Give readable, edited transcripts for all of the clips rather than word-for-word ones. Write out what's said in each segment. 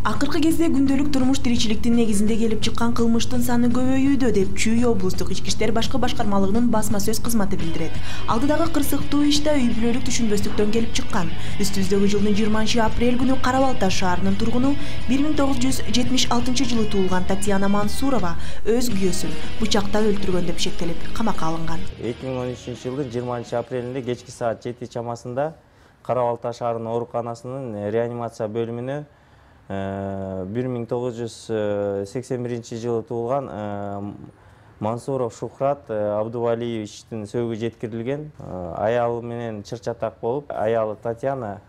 Акыркы кезде күндөлүк турмуш тиричиликтин негизинде келип чыккан кылмыштын саны көбөйүүдө деп Чүй облустук ички иштер башкы башкармалыгынын басма сөз кызматы билдирет. Алдыдагы кырсыктуу иш да үй бүлөлүк түшүнбөстүктөн келип чыккан. Үстүбүздөгү жылдын 20-апрель күнү Кара Балтай шаарынын тургуну 1976 жылы туулган Татьяна Мансурова өз күйөөсүн бычактап өлтүргөн деп шектелип камакка алынган. 2013 жылдын 20-апрелинде кечки саат 7 чамасында Кара Балтай шаарынын ооруканасынын реанимация бөлүмүнө 1981 жылы туулган Мансуров Шухрат Абдувалиевичтин сөөгү жеткирилген. Аялы менен чыр-чатак болуп, аялы Татьяна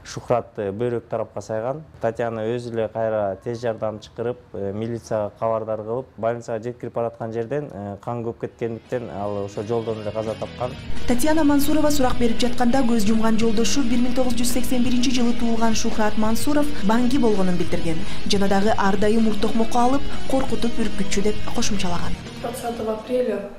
Шухратты бөйрөк тарапка сайган. Татьяна өзү эле кайра тез жардам чакырып, милицияга кабардар кылып, больницага жеткирип бараткан жерден кан көп кеткендиктен ал ошо жолдон эле каза тапкан. Татьяна Мансурова сурак берип жатканда көз жумган жолдошу 1981 жылы туулган Шухрат Мансуров банги болгонун билдирген. Жана дагы ар дайым уртокмокко алып, коркутуп үркүтчү деп кошумчалаган. 20 апреля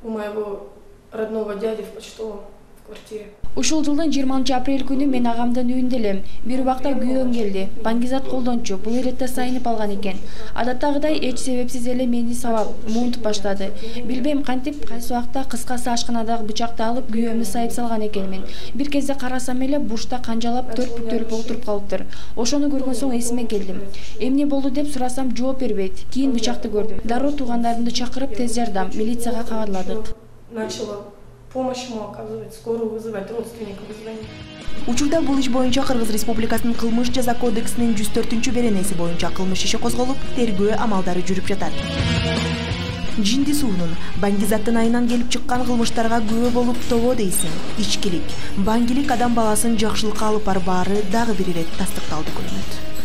у моего родного дяди в почтовом квартире. Ушул жылдын 20 апрель күнү мен агамдын үйүндө элем. Бир убакта күйөөм келди. Баңгизат колдончу. Бул эретте сайынып алган экен. Адаттагыдай эч себепсиз эле мени сабап, муунтуп баштады. Билбейм кантип, кайсы убакта кыскасы ашканадагы бычакты алып күйөөмдү сайып салган экенмин. Бир кезде карасам эле бурчта канжалап төрт бүктөлүп отуруп калыптыр. Ошону көргөн соң эсиме келдим. Эмне болду деп сурасам жооп бербейт. Кийин бычакты көрдүм. Дароо туугандарымды чакырып тез жардам милицияга кабарладык. Начала помощь ему оказывать, скорую вызывать, родственников звонить. Учурда бул иш боюнча Кыргыз Республикасынын кылмыш жаза кодексинин 104-беренеси боюнча кылмыш иши козголуп, тергөө амалдары жүрүп жатат. Жинди суунун баңгизаттын айынан келип чыккан кылмыштарга күбө болуп тобо дейсиң. Ичкилик, баңгилик адам баласын жакшылыкка алып барбаары дагы бир ирет тастыкталды көрүнөт.